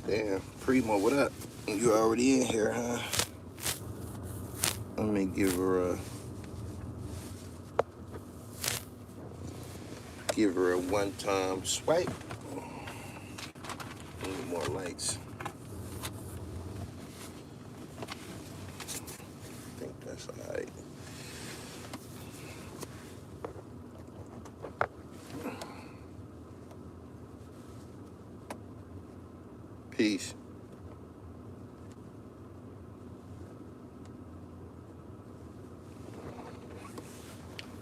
Damn, Primo, what up? You already in here, huh? Let me give her a one-time swipe. Need more lights. I think that's all right. Peace.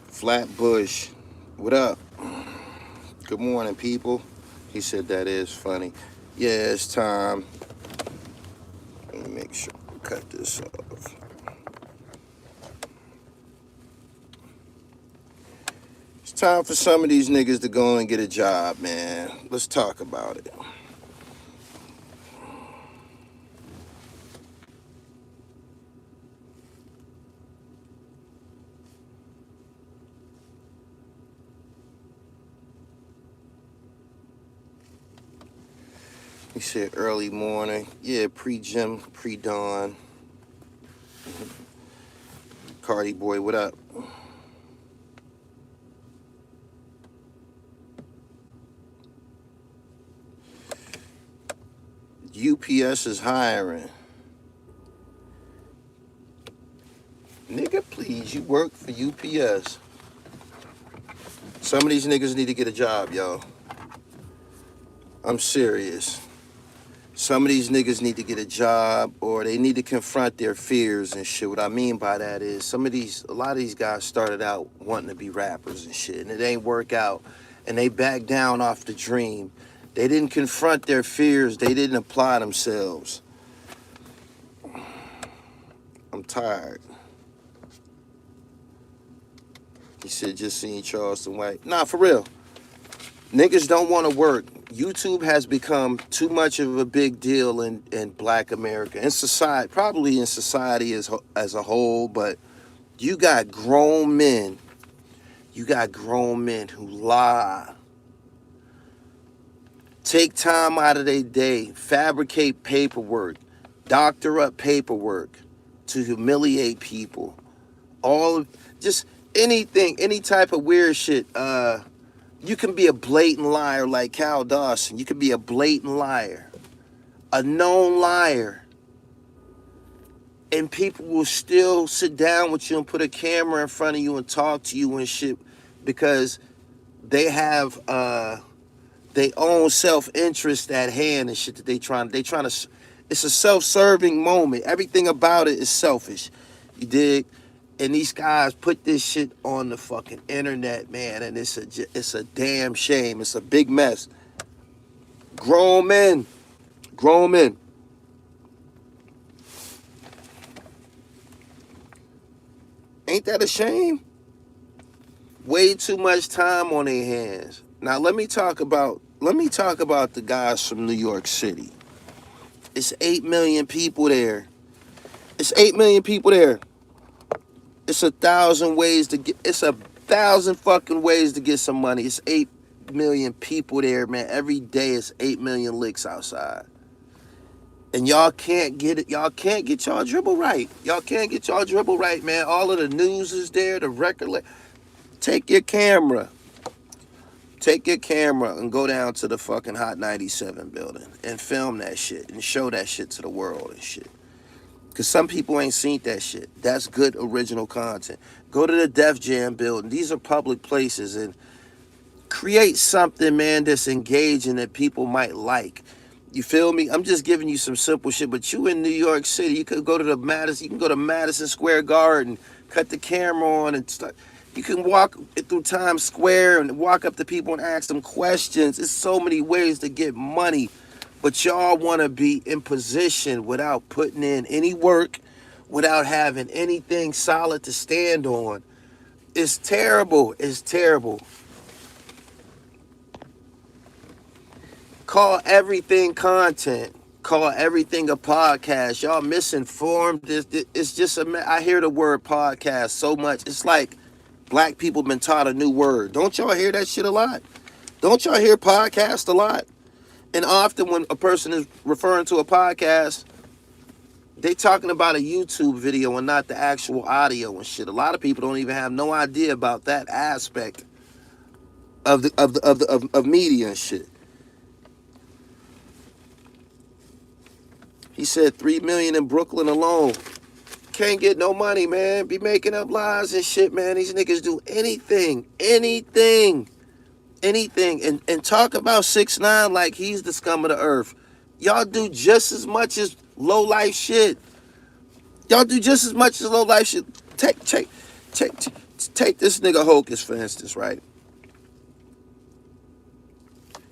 Flatbush, what up? Good morning, people. He said that is funny. Yeah, it's time. Let me make sure I cut this off. It's time for some of these niggas to go and get a job, man. Let's talk about it. He said early morning. Yeah, pre-gym, pre-dawn. Cardi boy, what up? UPS is hiring. Nigga, please, you work for UPS. Some of these niggas need to get a job, y'all. I'm serious. Some of these niggas need to get a job, or they need to confront their fears and shit. What I mean by that is a lot of these guys started out wanting to be rappers and shit, and it ain't work out, and they backed down off the dream. They didn't confront their fears. They didn't apply themselves. I'm tired. He said, just seen Charleston White. Nah, for real. Niggas don't want to work. YouTube has become too much of a big deal in Black America, in society, probably in society as a whole, but you got grown men. You got grown men who lie. Take time out of their day, fabricate paperwork, doctor up paperwork to humiliate people. Just anything, any type of weird shit. You can be a blatant liar like Cal Dawson. You can be a blatant liar, a known liar, and people will still sit down with you and put a camera in front of you and talk to you and shit because they have their own self-interest at hand and shit that they trying to. It's a self-serving moment. Everything about it is selfish. You dig? And these guys put this shit on the fucking internet, man, and it's a damn shame. It's a big mess. Grown men. Ain't that a shame? Way too much time on their hands. Now let me talk about the guys from New York City. It's 8 million people there. It's 1,000 ways to get. It's 1,000 fucking ways to get some money. It's 8 million people there, man. Every day it's 8 million licks outside, and y'all can't get it. Y'all can't get y'all dribble right. Man. All of the news is there. The record. Take your camera and go down to the fucking Hot 97 building and film that shit and show that shit to the world and shit. Because some people ain't seen that shit. That's good original content. Go to the Def Jam building. These are public places, and create something, man, that's engaging that people might like. You feel me? I'm just giving you some simple shit, but you in New York City, you could go to you can go to Madison Square Garden, cut the camera on and start. You can walk through Times Square and walk up to people and ask them questions. There's so many ways to get money. But y'all want to be in position without putting in any work, without having anything solid to stand on. It's terrible. Call everything content. Call everything a podcast. Y'all misinformed. It's just I hear the word podcast so much. It's like Black people been taught a new word. Don't y'all hear that shit a lot? Don't y'all hear podcast a lot? And often when a person is referring to a podcast, they talking about a YouTube video and not the actual audio and shit. A lot of people don't even have no idea about that aspect of media and shit. He said 3 million in Brooklyn alone. Can't get no money, man. Be making up lies and shit, man. These niggas do anything, and talk about 6ix9ine like he's the scum of the earth. Y'all do just as much as low life shit. Y'all do just as much as low life shit. Take this nigga Hocus, for instance, right?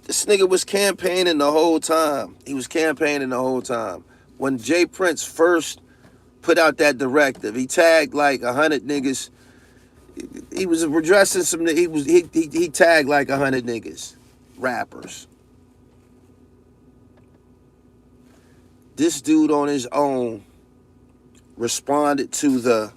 This nigga was campaigning the whole time. He was campaigning the whole time. When Jay Prince first put out that directive, he tagged like 100 niggas. He was addressing some. He tagged like 100 niggas, rappers. This dude on his own responded to the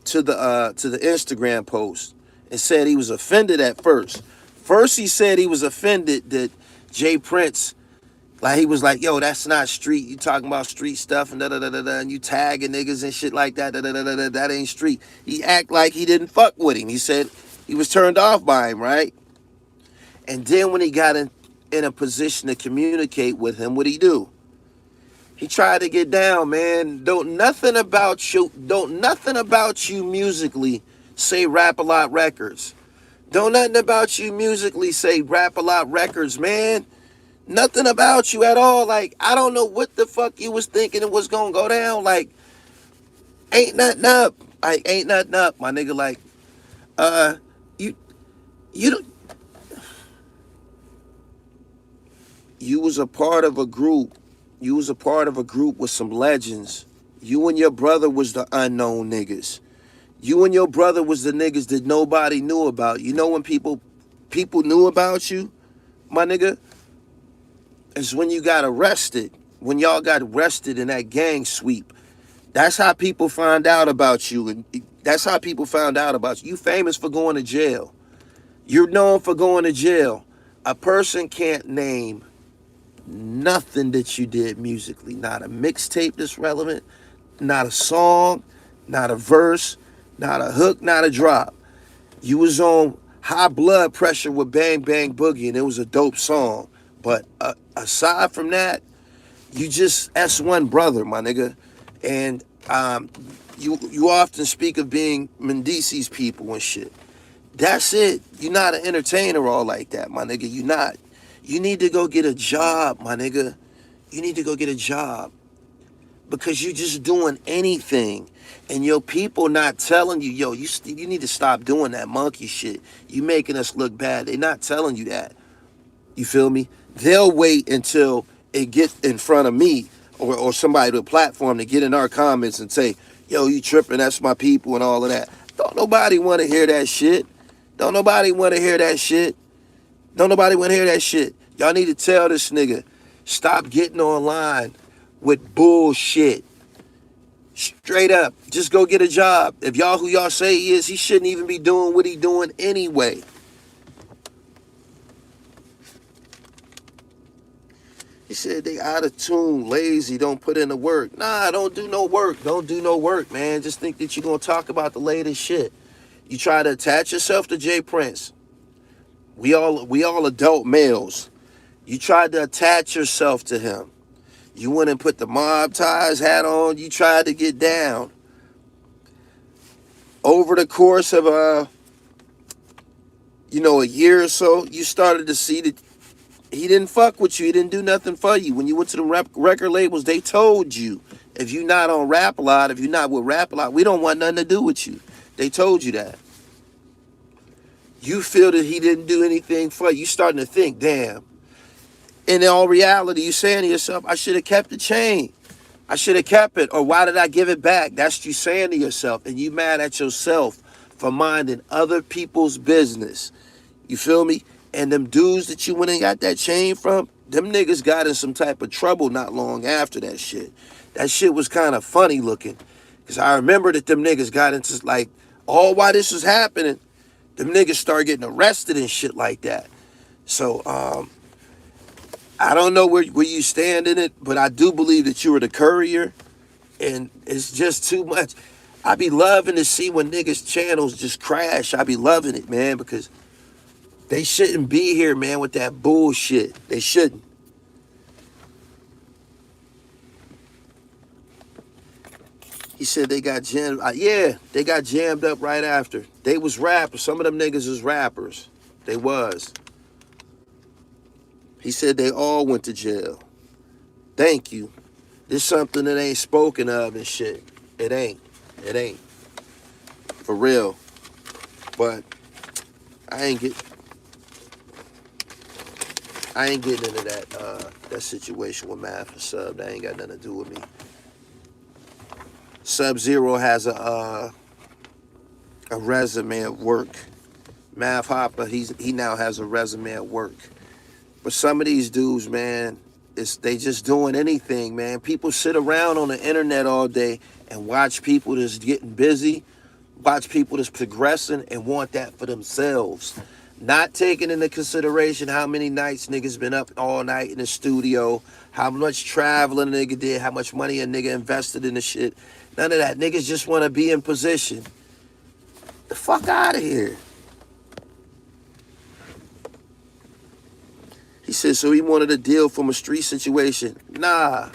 Instagram post and said he was offended at first. First he said he was offended that Jay Prince, like he was like, yo, that's not street. You talking about street stuff and and you tagging niggas and shit like that. That ain't street. He act like he didn't fuck with him. He said he was turned off by him, right? And then when he got in a position to communicate with him, what'd he do? He tried to get down, man. Don't nothing about you musically say Rap A Lot Records. Don't nothing about you musically say Rap A Lot Records, man. Nothing about you at all. Like, I don't know what the fuck you was thinking it was gonna go down. Like, ain't nothing up. Like, ain't nothing up, my nigga. Like, you don't. You was a part of a group. You was a part of a group with some legends. You and your brother was the unknown niggas. You and your brother was the niggas that nobody knew about. You know when people knew about you, my nigga? It's when you got arrested. When y'all got arrested in that gang sweep. That's how people find out about you. And that's how people found out about you. You famous for going to jail. You're known for going to jail. A person can't name nothing that you did musically. Not a mixtape that's relevant, not a song, not a verse, not a hook, not a drop. You was on High Blood Pressure with Bang Bang Boogie and it was a dope song. But aside from that, you just S1 brother, my nigga. And you often speak of being Mendici's people and shit. That's it. You're not an entertainer all like that, my nigga. You not. You need to go get a job, my nigga. You need to go get a job. Because you just doing anything. And your people not telling you, yo, you need to stop doing that monkey shit. You making us look bad. They not telling you that. You feel me? They'll wait until it gets in front of me or somebody to a platform to get in our comments and say, yo, you tripping, that's my people and all of that. Don't nobody want to hear that shit. Don't nobody want to hear that shit. Don't nobody want to hear that shit. Y'all need to tell this nigga, stop getting online with bullshit. Straight up, just go get a job. If y'all who y'all say he is, he shouldn't even be doing what he doing anyway. He said they out of tune, lazy, don't put in the work. Nah, don't do no work. Don't do no work, man. Just think that you're going to talk about the latest shit. You try to attach yourself to Jay Prince. We all adult males. You tried to attach yourself to him. You went and put the mob ties hat on. You tried to get down. Over the course of a year or so, you started to see that he didn't fuck with you. He didn't do nothing for you. When you went to the record labels, they told you, if you're not on Rap A Lot, if you're not with Rap A Lot, we don't want nothing to do with you. They told you that. You feel that he didn't do anything for you. You starting to think, damn. And in all reality, you saying to yourself, I should have kept the chain. I should have kept it. Or why did I give it back? That's what you saying to yourself. And you mad at yourself for minding other people's business. You feel me? And them dudes that you went and got that chain from, them niggas got in some type of trouble not long after that shit. That shit was kind of funny looking. Because I remember that them niggas got into, like, all while this was happening, them niggas started getting arrested and shit like that. So, I don't know where you stand in it, but I do believe that you were the courier, and it's just too much. I be loving to see when niggas' channels just crash. I be loving it, man, because they shouldn't be here, man, with that bullshit. They shouldn't. He said they got jammed. Yeah, they got jammed up right after. They was rappers. Some of them niggas was rappers. They was. He said they all went to jail. Thank you. This something that ain't spoken of and shit. It ain't. It ain't. For real. But I ain't getting into that situation with Math and Sub. That ain't got nothing to do with me. Sub-Zero has a resume of work. Math Hopper, he now has a resume at work. But some of these dudes, man, they just doing anything, man. People sit around on the internet all day and watch people that's getting busy, watch people that's progressing and want that for themselves. Not taking into consideration how many nights niggas been up all night in the studio, how much traveling a nigga did, how much money a nigga invested in the shit. None of that. Niggas just want to be in position. The fuck out of here. He said, so he wanted a deal from a street situation. Nah.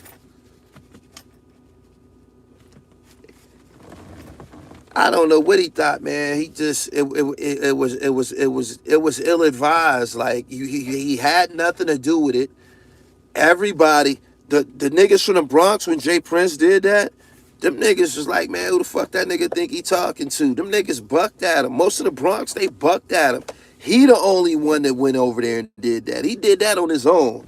I don't know what he thought, man. He just it was ill advised. Like he had nothing to do with it. Everybody, the niggas from the Bronx when Jay Prince did that, them niggas was like, man, who the fuck that nigga think he talking to? Them niggas bucked at him. Most of the Bronx, they bucked at him. He the only one that went over there and did that. He did that on his own.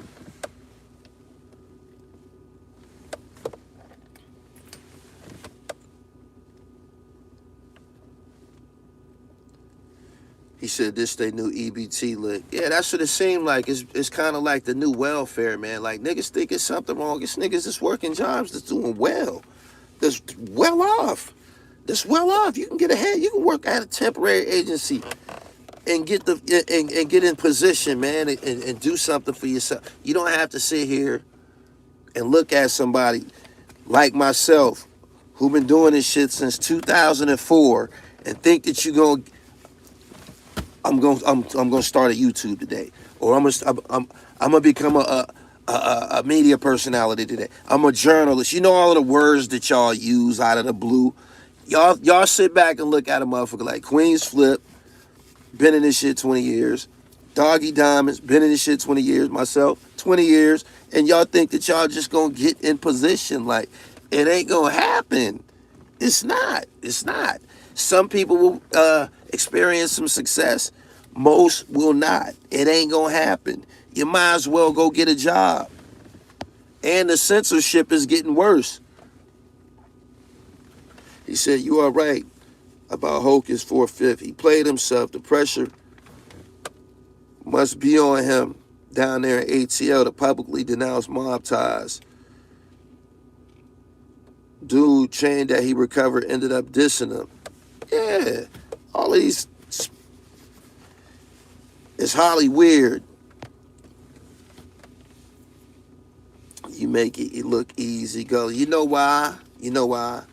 He said this they new EBT lick. Yeah, that's what it seemed like. It's kind of like the new welfare, man. Like niggas think it's something wrong. It's niggas that's working jobs that's doing well. That's well off. That's well off. You can get ahead. You can work at a temporary agency and get and get in position, man, and do something for yourself. You don't have to sit here and look at somebody like myself who been doing this shit since 2004 and think that I'm gonna start a YouTube today, or I'm gonna become a media personality today. I'm a journalist. You know all of the words that y'all use out of the blue. Y'all sit back and look at a motherfucker like Queen's Flip, been in this shit 20 years. Doggy Diamonds, been in this shit 20 years. Myself, 20 years. And y'all think that y'all just gonna get in position. Like, it ain't gonna happen. It's not. It's not. Some people will experience some success. Most will not. It ain't gonna happen. You might as well go get a job. And the censorship is getting worse. He said, you are right about Hocus 4/5. He played himself. The pressure must be on him down there in ATL to publicly denounce mob ties. Dude chain that he recovered ended up dissing him. Yeah, all these, it's highly weird. You make it look easy, Gully. You know why? You know why?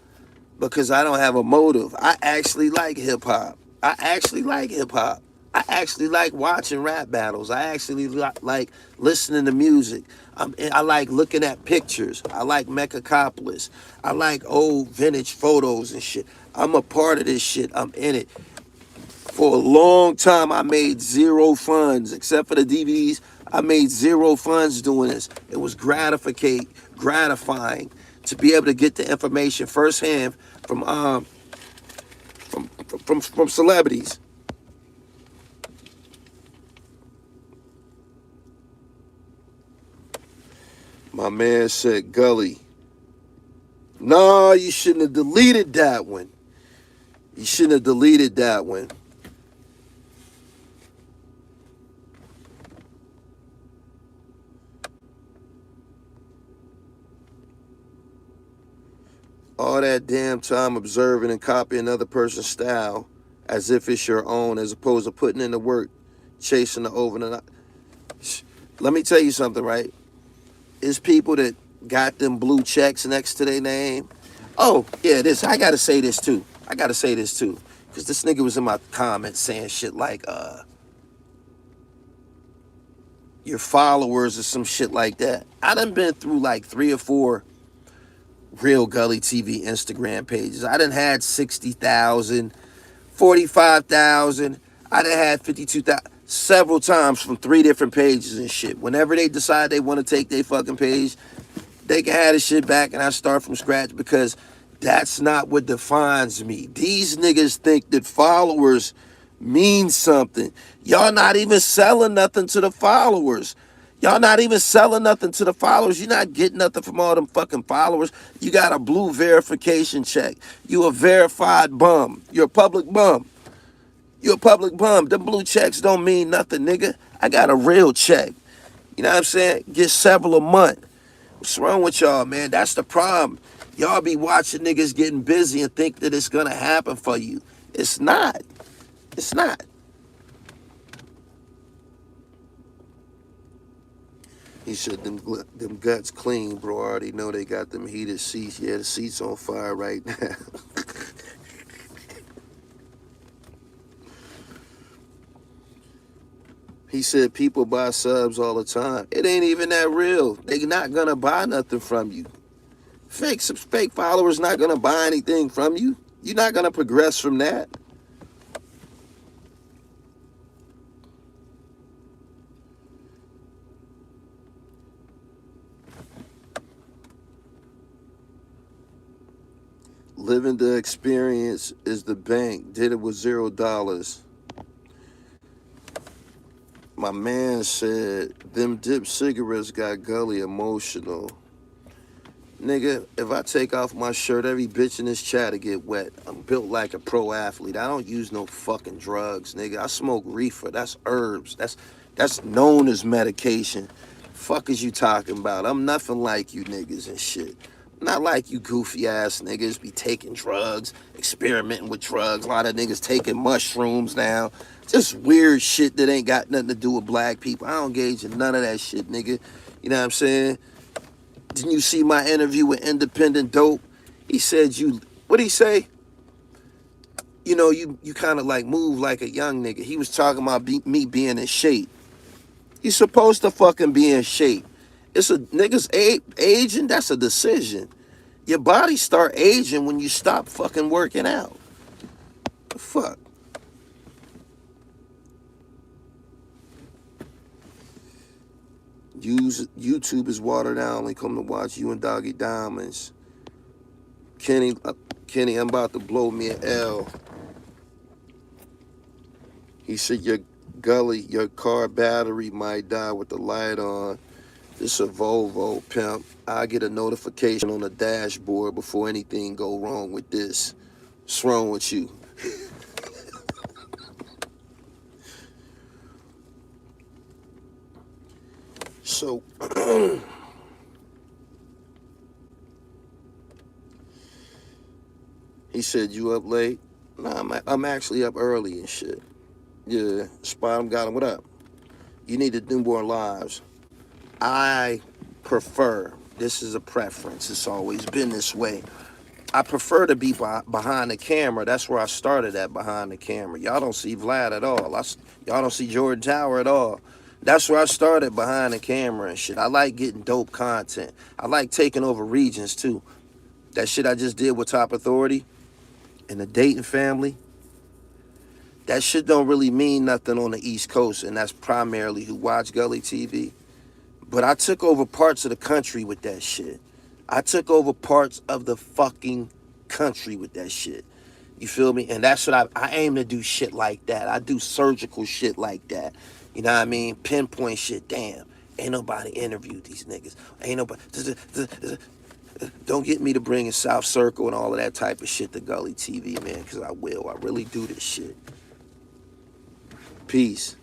Because I don't have a motive. I actually like hip hop. I actually like hip hop. I actually like watching rap battles. I actually like listening to music. I like looking at pictures. I like Mechacopolis. I like old vintage photos and shit. I'm a part of this shit. I'm in it. For a long time, I made zero funds. Except for the DVDs, I made zero funds doing this. It was gratifying to be able to get the information firsthand from celebrities. My man said, Gully, no, you shouldn't have deleted that one. You shouldn't have deleted that one. All that damn time observing and copying another person's style as if it's your own, as opposed to putting in the work, chasing the overnight. Let me tell you something, right? It's people that got them blue checks next to their name. Oh, yeah, I gotta say this too. Because this nigga was in my comments saying shit like, your followers or some shit like that. I done been through like 3 or 4 real Gully TV Instagram pages. I done had 60,000, 45,000. I done had 52,000 several times from 3 different pages and shit. Whenever they decide they want to take their fucking page, they can have this shit back and I start from scratch, because that's not what defines me. These niggas think that followers mean something. Y'all not even selling nothing to the followers. You're not getting nothing from all them fucking followers. You got a blue verification check. You a verified bum. You're a public bum. Them blue checks don't mean nothing, nigga. I got a real check. You know what I'm saying? Get several a month. What's wrong with y'all, man? That's the problem. Y'all be watching niggas getting busy and think that it's gonna happen for you. It's not. It's not. He said them guts clean, bro. I already know they got them heated seats. Yeah, the seats on fire right now. He said people buy subs all the time. It ain't even that real. They not gonna buy nothing from you. Some fake followers not gonna buy anything from you. You're not gonna progress from that. Living the experience is the bank. Did it with $0. My man said them dip cigarettes got Gully emotional. Nigga, if I take off my shirt, every bitch in this chat will get wet. I'm built like a pro athlete. I don't use no fucking drugs, nigga. I smoke reefer. That's herbs. That's known as medication. Fuck is you talking about? I'm nothing like you niggas and shit. Not like you goofy ass niggas be taking drugs, experimenting with drugs. A lot of niggas taking mushrooms now. Just weird shit that ain't got nothing to do with black people. I don't engage in none of that shit, nigga. You know what I'm saying? Didn't you see my interview with Independent Dope? He said what'd he say? You know, you kind of like move like a young nigga. He was talking about me being in shape. You're supposed to fucking be in shape. It's a nigga's aging, that's a decision. Your body start aging when you stop fucking working out. The fuck? YouTube is watered down. Only come to watch you and Doggy Diamonds. Kenny, I'm about to blow me an L. He said your car battery might die with the light on. This a Volvo, pimp. I get a notification on the dashboard before anything go wrong with this. What's wrong with you? So, he said, you up late? Nah, I'm actually up early and shit. Yeah, Spot him, got him. What up? You need to do more lives. I prefer, this is a preference, it's always been this way. I prefer to be behind the camera. That's where I started at, behind the camera. Y'all don't see Vlad at all. Y'all don't see Jordan Tower at all. That's where I started, behind the camera and shit. I like getting dope content. I like taking over regions too. That shit I just did with Top Authority and the Dayton family, that shit don't really mean nothing on the East Coast, and that's primarily who watch Gully TV. But I took over parts of the country with that shit. I took over parts of the fucking country with that shit. You feel me? And that's what I aim to do, shit like that. I do surgical shit like that. You know what I mean? Pinpoint shit. Damn, ain't nobody interviewed these niggas. Ain't nobody. Don't get me to bring in South Circle and all of that type of shit to Gully TV, man, because I will. I really do this shit. Peace.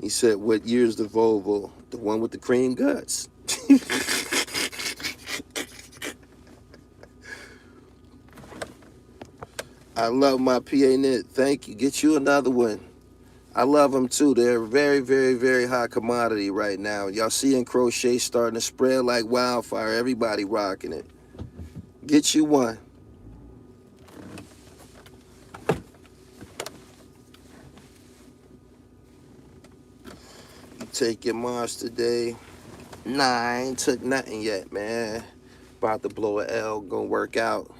He said, what year's the Volvo? The one with the cream guts. I love my PA knit. Thank you. Get you another one. I love them too. They're very, very, very high commodity right now. Y'all seeing crochet starting to spread like wildfire. Everybody rocking it. Get you one. You take your Mars today. Nah, I ain't took nothing yet, man. About to blow a L, go work out.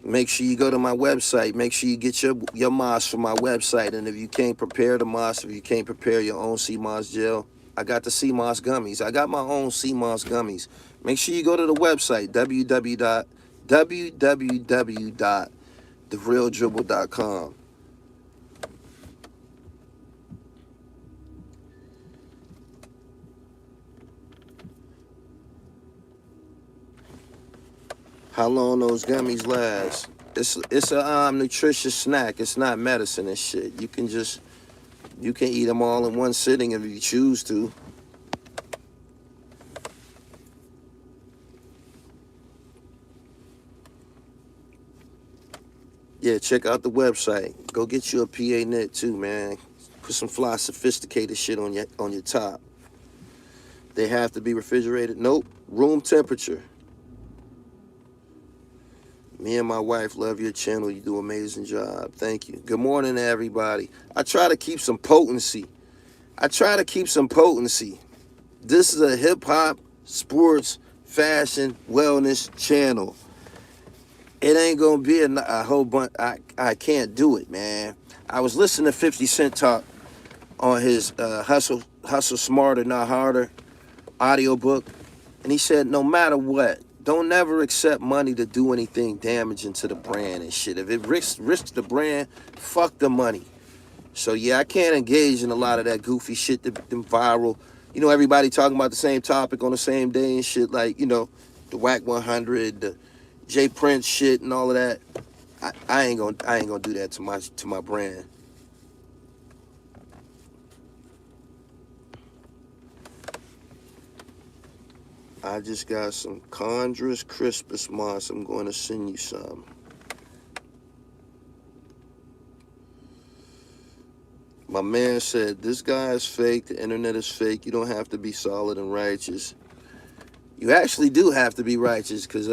Make sure you go to my website. Make sure you get your moss from my website. And if you can't prepare the moss, if you can't prepare your own sea moss gel, I got the sea moss gummies. I got my own sea moss gummies. Make sure you go to the website, www.therealdribble.com. How long those gummies last? It's a nutritious snack. It's not medicine and shit. You can eat them all in one sitting if you choose to. Yeah, check out the website. Go get you a PA knit too, man. Put some fly sophisticated shit on your top. They have to be refrigerated. Nope, room temperature. Me and my wife love your channel. You do an amazing job. Thank you. Good morning to everybody. I try to keep some potency. This is a hip-hop, sports, fashion, wellness channel. It ain't going to be a whole bunch. I can't do it, man. I was listening to 50 Cent talk on his Hustle Smarter, Not Harder audiobook. And he said, no matter what, don't never accept money to do anything damaging to the brand and shit. If it risks the brand, fuck the money. So yeah, I can't engage in a lot of that goofy shit, them viral. You know, everybody talking about the same topic on the same day and shit, like, you know, the Whack 100, the J Prince shit and all of that. I ain't gonna do that to my brand. I just got some Chondrus crispus moss. I'm going to send you some. My man said, this guy is fake. The internet is fake. You don't have to be solid and righteous. You actually do have to be righteous, because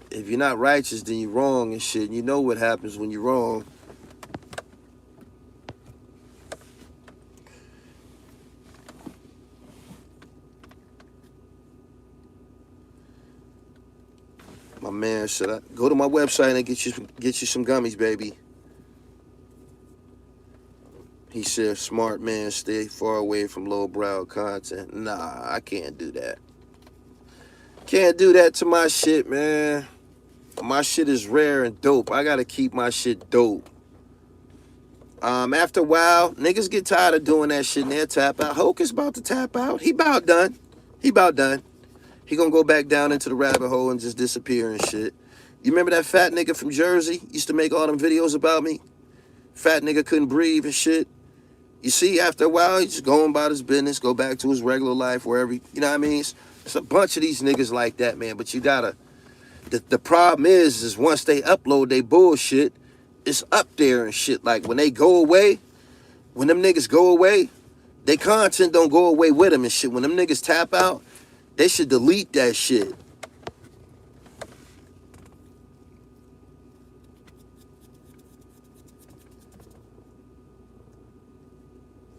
if you're not righteous, then you're wrong and shit. And you know what happens when you're wrong. My man said, go to my website and get you some gummies, baby. He said, smart man, stay far away from lowbrow content. Nah, I can't do that. Can't do that to my shit, man. My shit is rare and dope. I gotta keep my shit dope. After a while, niggas get tired of doing that shit and they'll tap out. Hulk is about to tap out. He about done. He gonna go back down into the rabbit hole and just disappear and shit. You remember that fat nigga from Jersey? Used to make all them videos about me? Fat nigga couldn't breathe and shit. You see, after a while, he's just going about his business, go back to his regular life, wherever, you know what I mean? It's a bunch of these niggas like that, man. But you gotta, the problem is once they upload they bullshit, it's up there and shit. Like, when they go away, when them niggas go away, their content don't go away with them and shit. When them niggas tap out, they should delete that shit.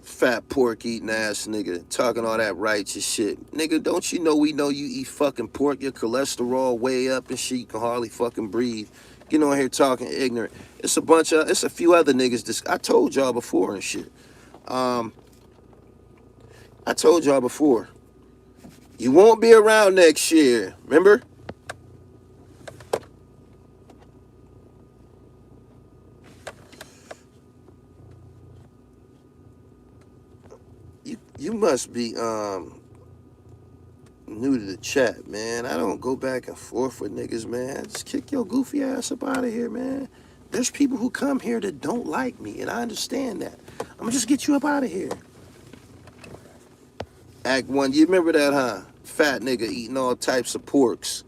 Fat pork eating ass nigga talking all that righteous shit. Nigga, don't you know we know you eat fucking pork, your cholesterol way up and shit, you can hardly fucking breathe. Get on here talking ignorant. It's a few other niggas. I told y'all before and shit. I told y'all before. You won't be around next year, remember? You must be new to the chat, man. I don't go back and forth with niggas, man. Just kick your goofy ass up out of here, man. There's people who come here that don't like me, and I understand that. I'm gonna just get you up out of here. Act 1, you remember that, huh? Fat nigga eating all types of porks.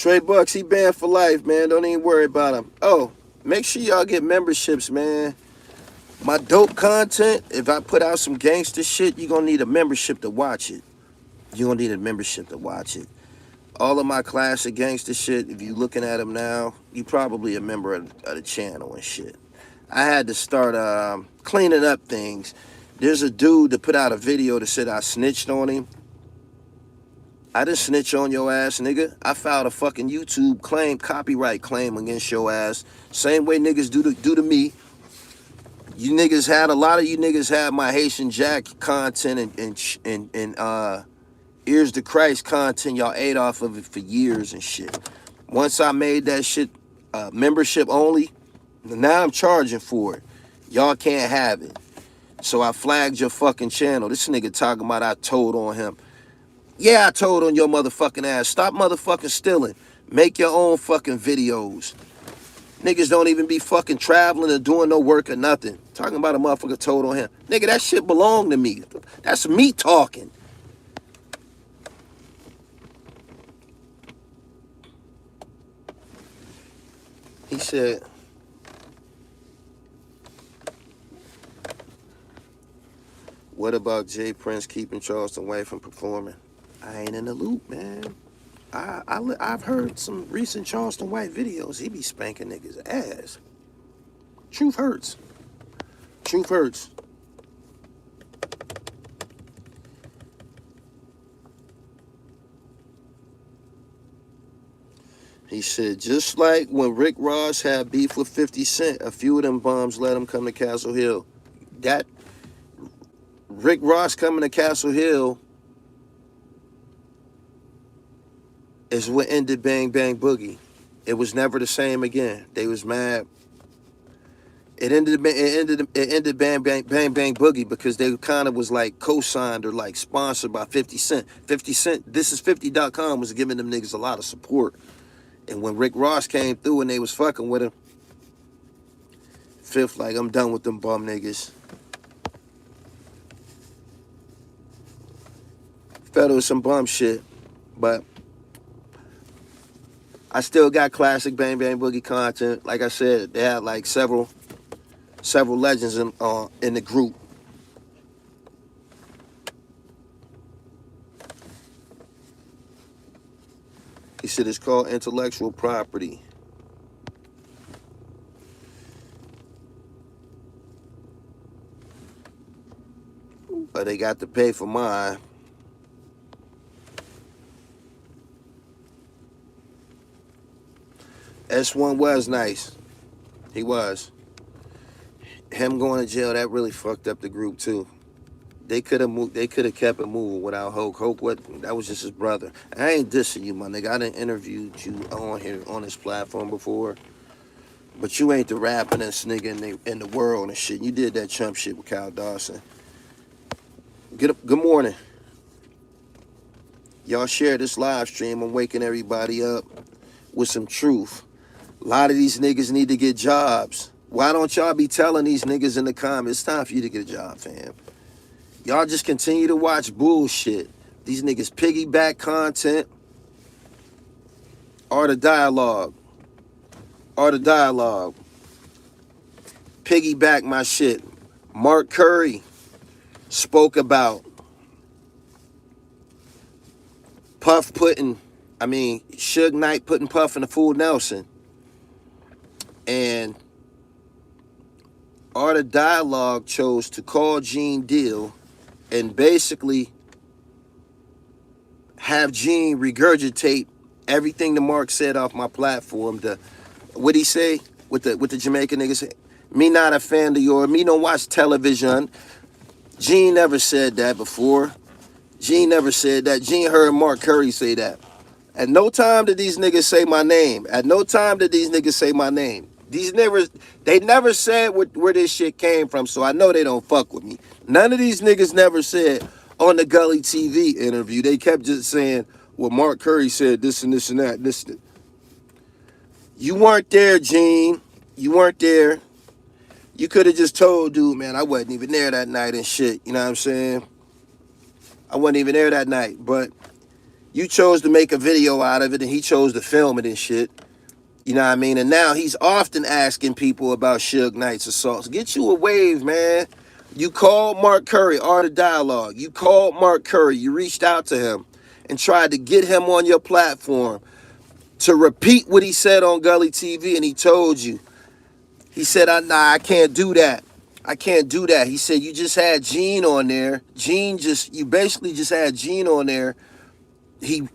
Straight Bucks, he banned for life, man. Don't even worry about him. Oh, make sure y'all get memberships, man. My dope content, if I put out some gangster shit, you're going to need a membership to watch it. You're going to need a membership to watch it. All of my classic gangster shit, if you're looking at them now, you probably a member of the channel and shit. I had to start cleaning up things. There's a dude that put out a video that said I snitched on him. I didn't snitch on your ass, nigga. I filed a fucking YouTube claim, copyright claim against your ass. Same way niggas do to me. You niggas had, a lot of you niggas had my Haitian Jack content and Ears to Christ content. Y'all ate off of it for years and shit. Once I made that shit membership only, now I'm charging for it. Y'all can't have it. So I flagged your fucking channel. This nigga talking about I told on him. Yeah, I told on your motherfucking ass. Stop motherfucking stealing. Make your own fucking videos. Niggas don't even be fucking traveling or doing no work or nothing. Talking about a motherfucker told on him. Nigga, that shit belong to me. That's me talking. He said, what about Jay Prince keeping Charleston White from performing? I ain't in the loop, man. I've heard some recent Charleston White videos. He be spanking niggas' ass. Truth hurts. Truth hurts. He said, just like when Rick Ross had beef with 50 Cent, a few of them bums let him come to Castle Hill. That Rick Ross coming to Castle Hill is what ended Bang Bang Boogie. It was never the same again. They was mad. It ended Bang Bang Boogie because they kind of was like co-signed or like sponsored by 50 Cent. 50 Cent, this is 50.com was giving them niggas a lot of support. And when Rick Ross came through and they was fucking with him, Fifth like, I'm done with them bum niggas. Fed with some bum shit, but I still got classic Bang Bang Boogie content. Like I said, they had like several legends in the group. He said it's called intellectual property. But they got to pay for mine. S1 was nice. He was. Him going to jail, that really fucked up the group too. They could have moved. They could have kept it moving without Hoke. Hoke, that was just his brother. I ain't dissing you, my nigga. I done interviewed you on here on this platform before, but you ain't the rappingest nigga in the world and shit. You did that chump shit with Kyle Dawson. Good morning. Y'all share this live stream. I'm waking everybody up with some truth. A lot of these niggas need to get jobs. Why don't y'all be telling these niggas in the comments, it's time for you to get a job, fam? Y'all just continue to watch bullshit. These niggas piggyback content. Art of dialogue. Art of dialogue. Piggyback my shit. Mark Curry spoke about Suge Knight putting Puff in the Fool Nelson. And Art of Dialogue chose to call Gene Deal and basically have Gene regurgitate everything the Mark said off my platform. What'd he say with the Jamaican niggas? Me not a fan of yours. Me don't watch television. Gene never said that before. Gene never said that. Gene heard Mark Curry say that. At no time did these niggas say my name. At no time did these niggas say my name. They never said where this shit came from, so I know they don't fuck with me. None of these niggas never said on the Gully TV interview. They kept just saying, well, Mark Curry said this and this and that. This. You weren't there, Gene. You weren't there. You could have just told dude, man, I wasn't even there that night and shit. You know what I'm saying? I wasn't even there that night. But You chose to make a video out of it, and he chose to film it and shit. You know what I mean? And now he's often asking people about Suge Knight's assaults. Get you a wave, man. You called Mark Curry, Art of Dialogue. You called Mark Curry. You reached out to him and tried to get him on your platform to repeat what he said on Gully TV, and he told you. He said, nah, I can't do that. I can't do that. He said, you just had Gene on there. You basically just had Gene on there. He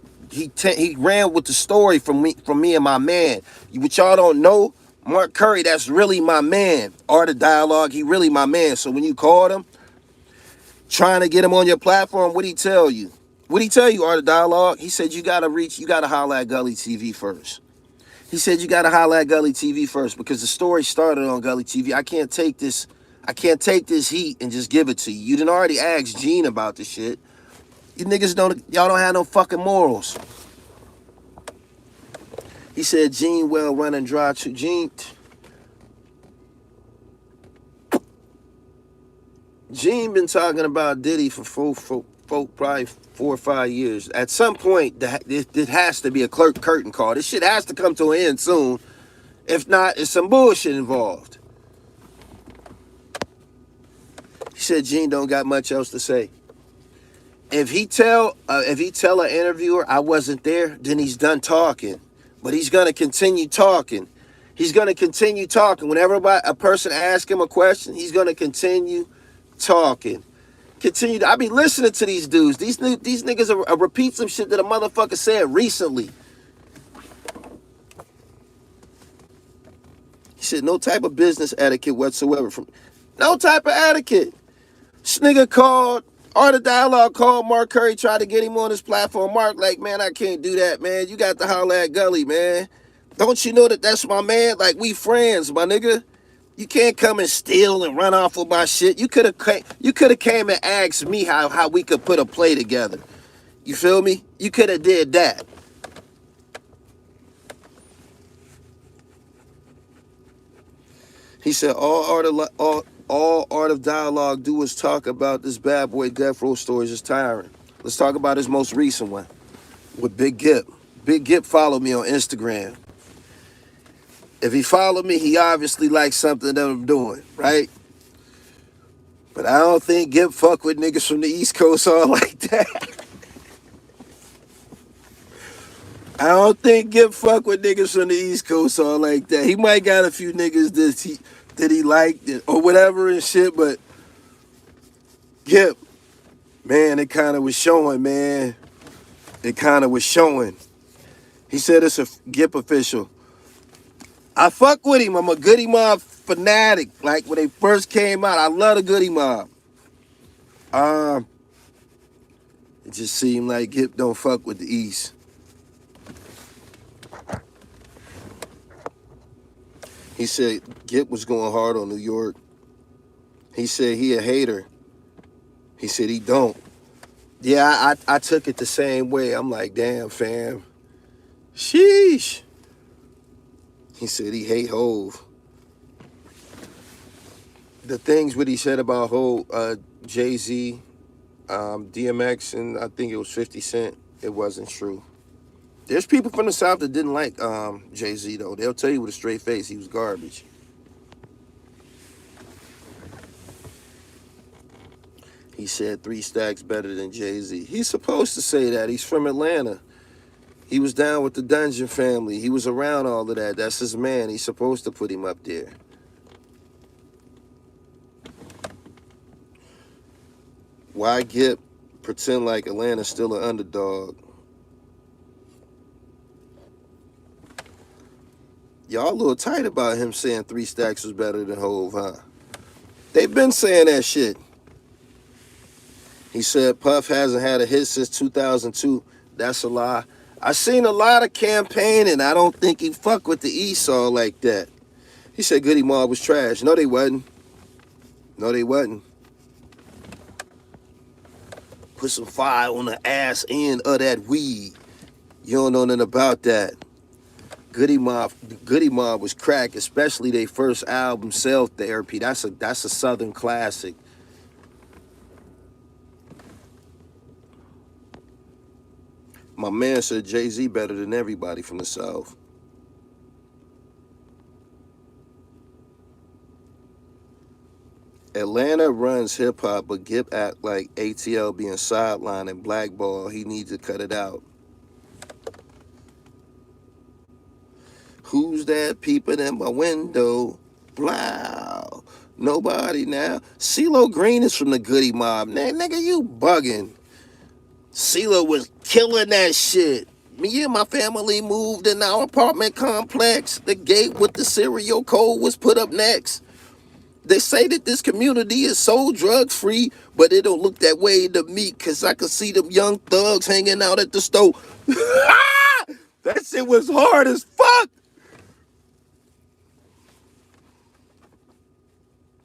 ran with the story from me and my man. What y'all don't know, Mark Curry, that's really my man. Art of Dialogue, he really my man. So when you called him, trying to get him on your platform, what'd he tell you? What'd he tell you, Art of Dialogue? He said, you gotta holler at Gully TV first. He said, you gotta holler at Gully TV first because the story started on Gully TV. I can't take this heat and just give it to you. You done already asked Gene about this shit. You niggas y'all don't have no fucking morals. He said Gene well running dry to Gene been talking about Diddy for probably 4 or 5 years. At some point, it has to be a curtain call. This shit has to come to an end soon. If not, it's some bullshit involved. He said Gene don't got much else to say. If he tell an interviewer I wasn't there, then he's done talking. But he's gonna continue talking. He's gonna continue talking. Whenever a person asks him a question, he's gonna continue talking. I be listening to these dudes. These niggas are repeat some shit that a motherfucker said recently. He said no type of business etiquette whatsoever. No type of etiquette. This nigga called. Art of Dialogue called Mark Curry, tried to get him on his platform. Mark like, man, I can't do that, man. You got to holler at Gully, man. Don't you know that that's my man? Like, we friends, my nigga. You can't come and steal and run off with my shit. You could have came and asked me how we could put a play together. You feel me? You could have did that. He said all Art of Dialogue do is talk about this bad boy death row stories is tiring. Let's talk about his most recent one with Big Gip. Big Gip followed me on Instagram. If he followed me, he obviously likes something that I'm doing, right? But I don't think Gip fuck with niggas from the East Coast all like that. I don't think Gip fuck with niggas from the East Coast all like that. He might got a few niggas that he liked or whatever and shit, but Gip, man, it kind of was showing, man. It kind of was showing. He said it's a Gip official. I fuck with him. I'm a Goody Mob fanatic. Like when they first came out, I love the Goody Mob. It just seemed like Gip don't fuck with the East. He said Gip was going hard on New York. He said he a hater. He said he don't. Yeah, I took it the same way. I'm like, damn, fam. Sheesh. He said he hate Hove. The things what he said about Hove, Jay-Z, DMX, and I think it was 50 Cent, it wasn't true. There's people from the South that didn't like Jay-Z, though. They'll tell you with a straight face he was garbage. He said 3 Stacks better than Jay-Z. He's supposed to say that. He's from Atlanta. He was down with the Dungeon family. He was around all of that. That's his man. He's supposed to put him up there. Why Gip pretend like Atlanta's still an underdog? Y'all a little tight about him saying 3 Stacks was better than Hove, huh? They've been saying that shit. He said Puff hasn't had a hit since 2002. That's a lie. I seen a lot of campaigning. I don't think he fuck with the East all like that. He said Goody Mob was trash. No, they wasn't. No, they wasn't. Put some fire on the ass end of that weed. You don't know nothing about that. Goody Mob was crack, especially their first album, Self Therapy. That's a Southern classic. My man said Jay-Z better than everybody from the South. Atlanta runs hip-hop, but Gip act like ATL being sidelined and blackball. He needs to cut it out. Who's that peeping in my window? Blow. Nobody now. CeeLo Green is from the Goody Mob. Nigga, you bugging. CeeLo was killing that shit. Me and my family moved in our apartment complex. The gate with the serial code was put up next. They say that this community is so drug-free, but it don't look that way to me, because I could see them young thugs hanging out at the store. That shit was hard as fuck.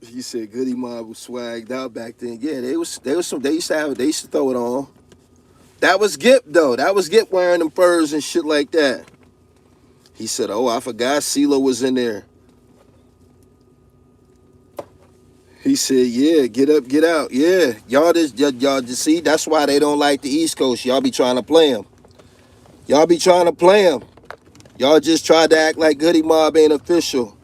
He said Goody Mob was swagged out back then. Yeah, they used to throw it on. That was Gip though. That was Gip wearing them furs and shit like that. He said, "Oh, I forgot CeeLo was in there." He said, "Yeah, get up, get out. Yeah, y'all just see. That's why they don't like the East Coast. Y'all be trying to play them. Y'all be trying to play them. Y'all just tried to act like Goody Mob ain't official."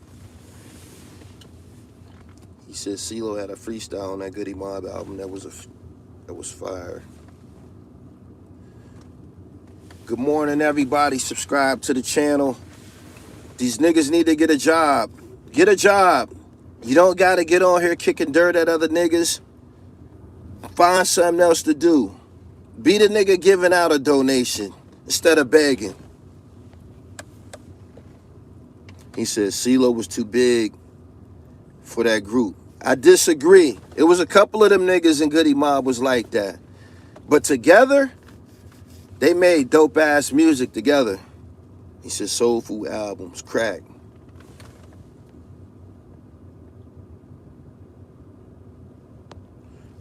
He said CeeLo had a freestyle on that Goody Mob album that was fire. Good morning, everybody. Subscribe to the channel. These niggas need to get a job. Get a job. You don't got to get on here kicking dirt at other niggas. Find something else to do. Be the nigga giving out a donation instead of begging. He said CeeLo was too big for that group. I disagree. It was a couple of them niggas in Goody Mob was like that. But together, they made dope-ass music together. He said soul food albums, crack.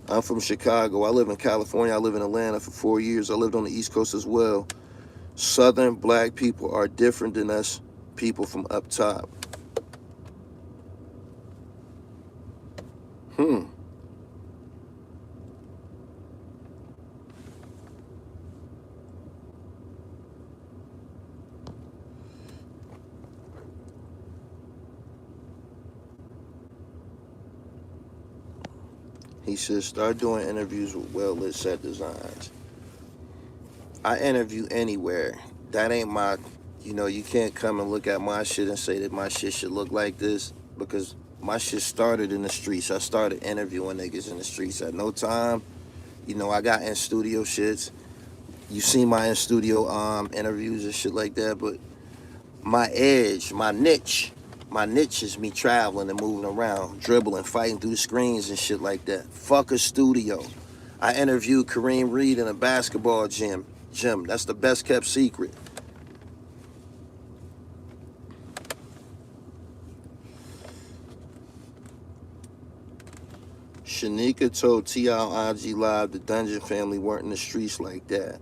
I'm from Chicago. I live in California. I live in Atlanta for 4 years. I lived on the East Coast as well. Southern black people are different than us people from up top. He says, start doing interviews with well-lit set designs. I interview anywhere. That ain't my, you can't come and look at my shit and say that my shit should look like this, because my shit started in the streets. I started interviewing niggas in the streets at no time. I got in-studio shits. You see my in-studio interviews and shit like that, but my edge, my niche is me traveling and moving around, dribbling, fighting through the screens and shit like that. Fuck a studio. I interviewed Kareem Reed in a basketball gym. That's the best kept secret. Shanika told T.I. on IG Live the Dungeon family weren't in the streets like that.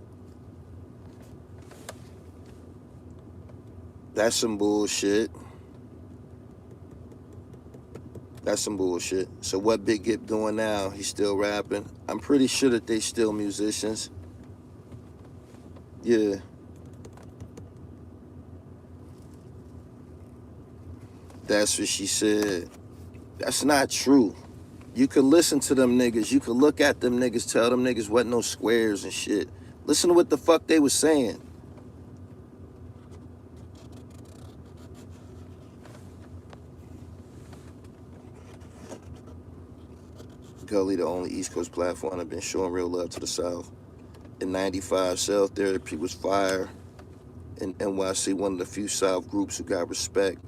That's some bullshit. That's some bullshit. So what Big Gip doing now? He's still rapping. I'm pretty sure that they still musicians. Yeah. That's what she said. That's not true. You could listen to them niggas. You could look at them niggas, tell them niggas wasn't no squares and shit. Listen to what the fuck they was saying. Gully, the only East Coast platform, have been showing real love to the South. In '95, Cell Therapy was fire. In NYC, one of the few South groups who got respect.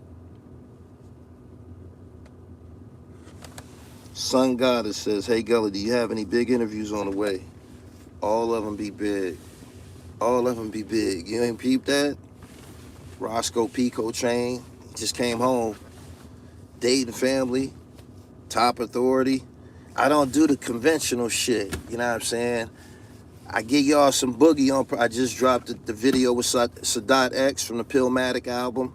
Sun Goddess says, hey Gully, do you have any big interviews on the way? All of them be big. All of them be big. You ain't peeped that? Roscoe Pico Chain just came home. Dayton Family, Top Authority. I don't do the conventional shit, you know what I'm saying? I give y'all some boogie on. I just dropped the video with Sadat X from the Pillmatic album.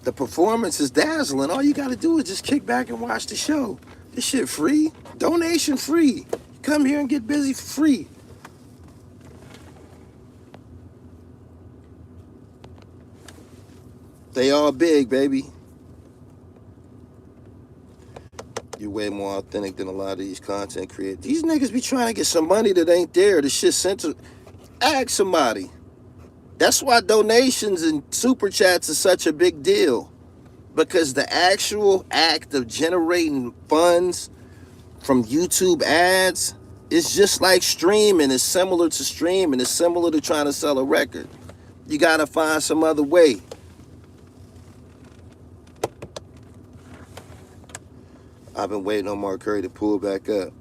The performance is dazzling. All you gotta do is just kick back and watch the show. This shit free, donation free. Come here and get busy for free. They all big, baby. You're way more authentic than a lot of these content creators. These niggas be trying to get some money that ain't there. The shit sent to... Ask somebody. That's why donations and super chats is such a big deal. Because the actual act of generating funds from YouTube ads is just like streaming. It's similar to streaming. It's similar to trying to sell a record. You gotta find some other way. I've been waiting on Mark Curry to pull back up.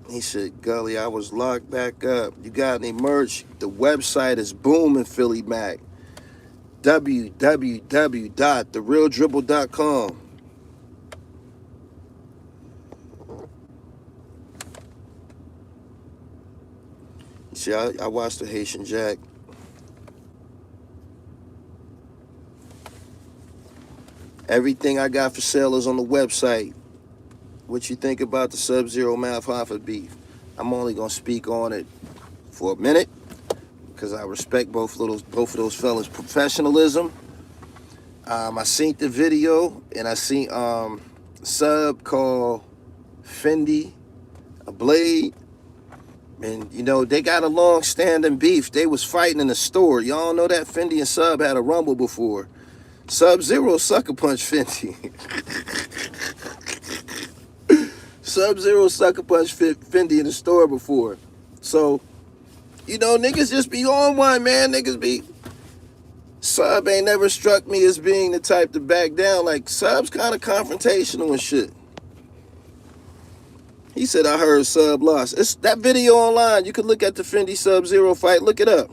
He said, Gully, I was locked back up. You got any merch? The website is booming, Philly Mac. www.therealdribble.com. See, I watched the Haitian Jack. Everything I got for sale is on the website. What you think about the Sub-Zero Math Hoffa beef? I'm only gonna speak on it for a minute because I respect both of those fellas' professionalism. I seen the video and I seen Sub call Fendi a blade. And, you know, they got a long-standing beef. They was fighting in the store. Y'all know that Fendi and Sub had a rumble before. Sub-Zero sucker punch Fendi. Sub-Zero sucker punch Fendi in the store before. So, you know, niggas just be on one, man. Niggas be... Sub ain't never struck me as being the type to back down. Like, Sub's kind of confrontational and shit. He said, I heard Sub lost. It's that video online. You can look at the Fendi Sub-Zero fight. Look it up.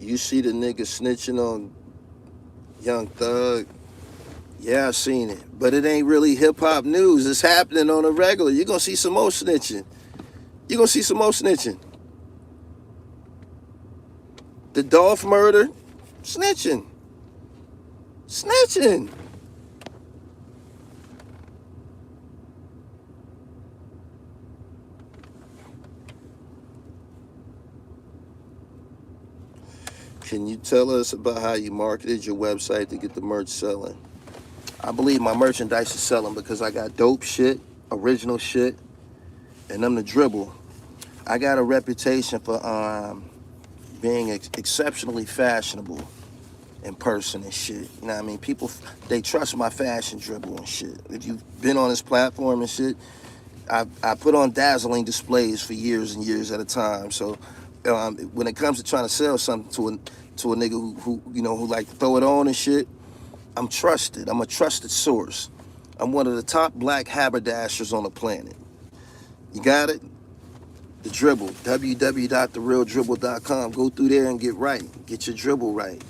You see the nigga snitching on Young Thug? Yeah, I seen it. But it ain't really hip-hop news. It's happening on a regular. You're going to see some more snitching. You're going to see some more snitching. The Dolph murder? Snitching. Snitching. Can you tell us about how you marketed your website to get the merch selling? I believe my merchandise is selling because I got dope shit, original shit, and I'm the dribble. I got a reputation for being exceptionally fashionable in person and shit. You know what I mean? People, they trust my fashion dribble and shit. If you've been on this platform and shit, I put on dazzling displays for years and years at a time. So when it comes to trying to sell something to a nigga who you know, who like to throw it on and shit, I'm trusted. I'm a trusted source. I'm one of the top black haberdashers on the planet. You got it? The dribble, www.therealdribble.com. Go through there and get right. Get your dribble right.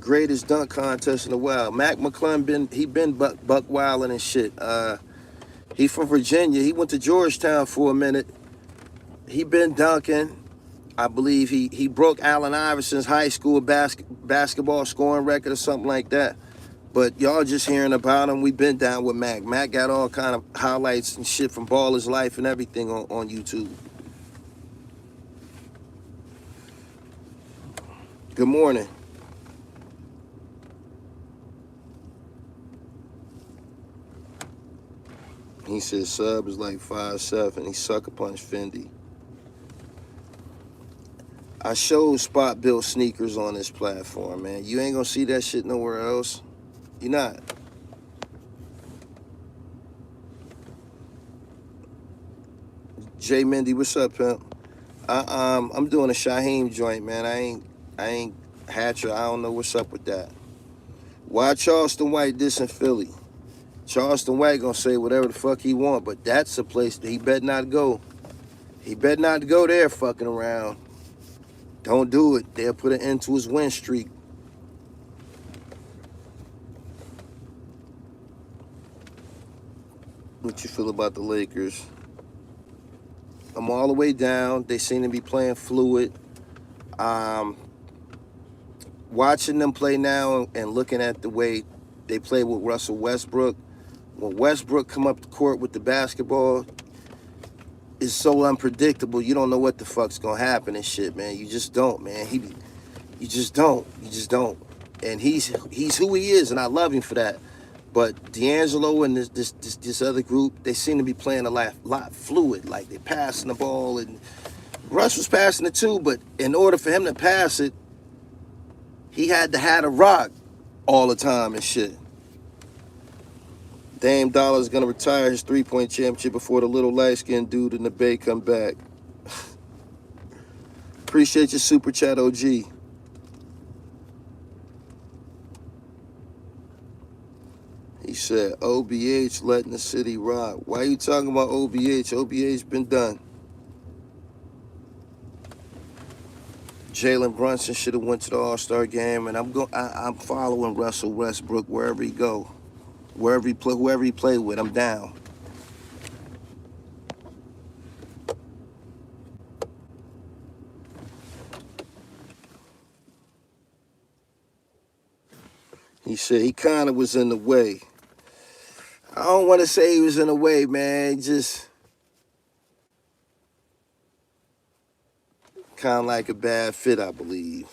Greatest dunk contest in a while. Mac McClung been buck wilding and shit. He from Virginia. He went to Georgetown for a minute. He been dunking. I believe he broke Allen Iverson's high school basketball scoring record or something like that. But y'all just hearing about him. We been down with Mac. Mac got all kind of highlights and shit from Baller's Life and everything on YouTube. Good morning. He said Sub is like 5'7". He sucker punched Fendi. I showed spot built sneakers on this platform, man. You ain't gonna see that shit nowhere else. You not. Jay Mindy, what's up, pimp? I'm doing a Shaheem joint, man. I ain't Hatcher. I don't know what's up with that. Why Charleston White dissing Philly? Charleston White gonna say whatever the fuck he want, but that's a place that he better not go. He better not go there fucking around. Don't do it. They'll put an end to his win streak. What you feel about the Lakers? I'm all the way down. They seem to be playing fluid. Watching them play now and looking at the way they play with Russell Westbrook. When Westbrook come up the court with the basketball, it's so unpredictable. You don't know what the fuck's gonna happen and shit, man. You just don't, man. You just don't. You just don't. And he's who he is, and I love him for that. But D'Angelo and this other group, they seem to be playing a lot fluid. Like they're passing the ball, and Russ was passing it too. But in order for him to pass it, he had to have a rock all the time and shit. Dame Dollar's gonna retire his 3-point championship before the little light-skinned dude in the Bay come back. Appreciate your super chat, OG. He said, OBH letting the city rock. Why are you talking about OBH? OBH been done. Jalen Brunson should have went to the All-Star game, and I'm following Russell Westbrook wherever he go. Whoever he play with, I'm down. He said he kind of was in the way. I don't want to say he was in the way, man. Just kind of like a bad fit, I believe.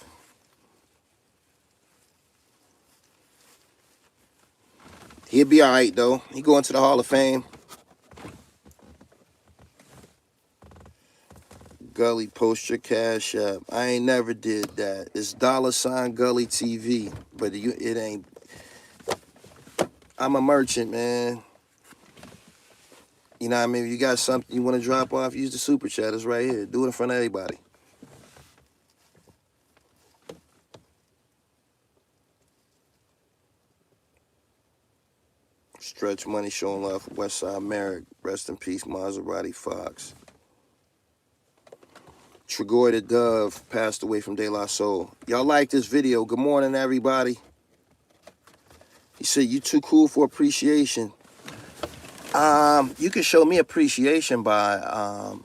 He'll be all right, though. He going to the Hall of Fame. Gully, post your cash app. I ain't never did that. It's $ Gully TV, but it ain't. I'm a merchant, man. You know what I mean? If you got something you want to drop off, use the super chat. It's right here. Do it in front of everybody. Stretch Money showing love for Westside Merrick. Rest in peace, Maserati Fox. Tregoy the Dove passed away from De La Soul. Y'all like this video? Good morning, everybody. He said, you too cool for appreciation. You can show me appreciation by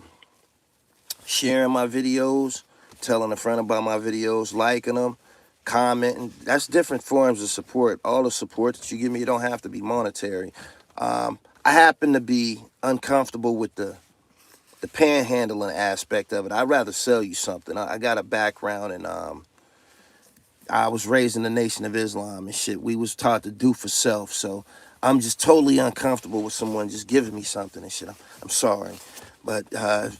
sharing my videos, telling a friend about my videos, liking them, commenting. That's different forms of support. All the support that you give me, you don't have to be monetary. I happen to be uncomfortable with the panhandling aspect of it. I'd rather sell you something. I got a background in I was raised in the Nation of Islam and shit. We was taught to do for self, so I'm just totally uncomfortable with someone just giving me something and shit. I'm sorry. But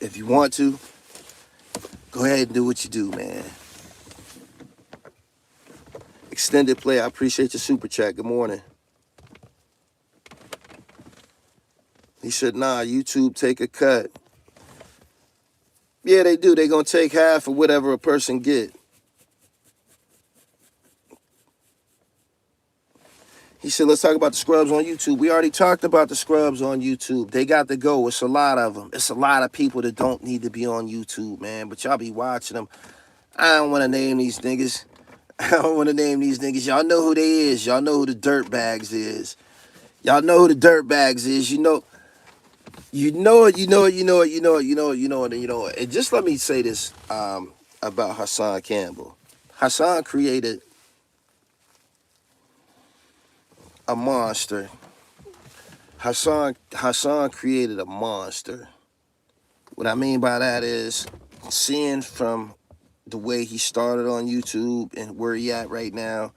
if you want to, go ahead and do what you do, man. Extended play, I appreciate your super chat. Good morning. He said, nah, YouTube take a cut. Yeah, they do. They're going to take half of whatever a person get. He said, let's talk about the scrubs on YouTube. We already talked about the scrubs on YouTube. They got to go. It's a lot of them. It's a lot of people that don't need to be on YouTube, man. But y'all be watching them. I don't want to name these niggas. I don't want to name these niggas. Y'all know who they is. Y'all know who the dirtbags is. Y'all know who the dirtbags is. You know it. And just let me say this about Hassan Campbell. Hassan created a monster. Hassan created a monster. What I mean by that is seeing from the way he started on YouTube and where he at right now.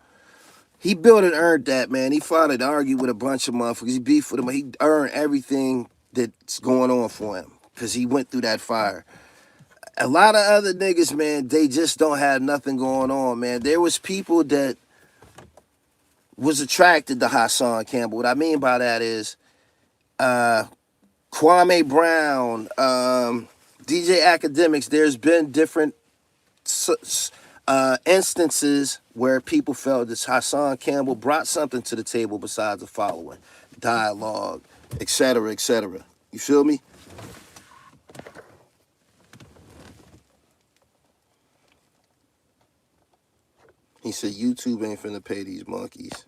He built and earned that, man. He fought and argued with a bunch of motherfuckers. He beefed with them. He earned everything that's going on for him because he went through that fire. A lot of other niggas, man, they just don't have nothing going on, man. There was people that was attracted to Hassan Campbell. What I mean by that is Kwame Brown, DJ Academics. There's been different instances where people felt that Hassan Campbell brought something to the table besides the following: dialogue, etc., etc. You feel me? He said, YouTube ain't finna pay these monkeys.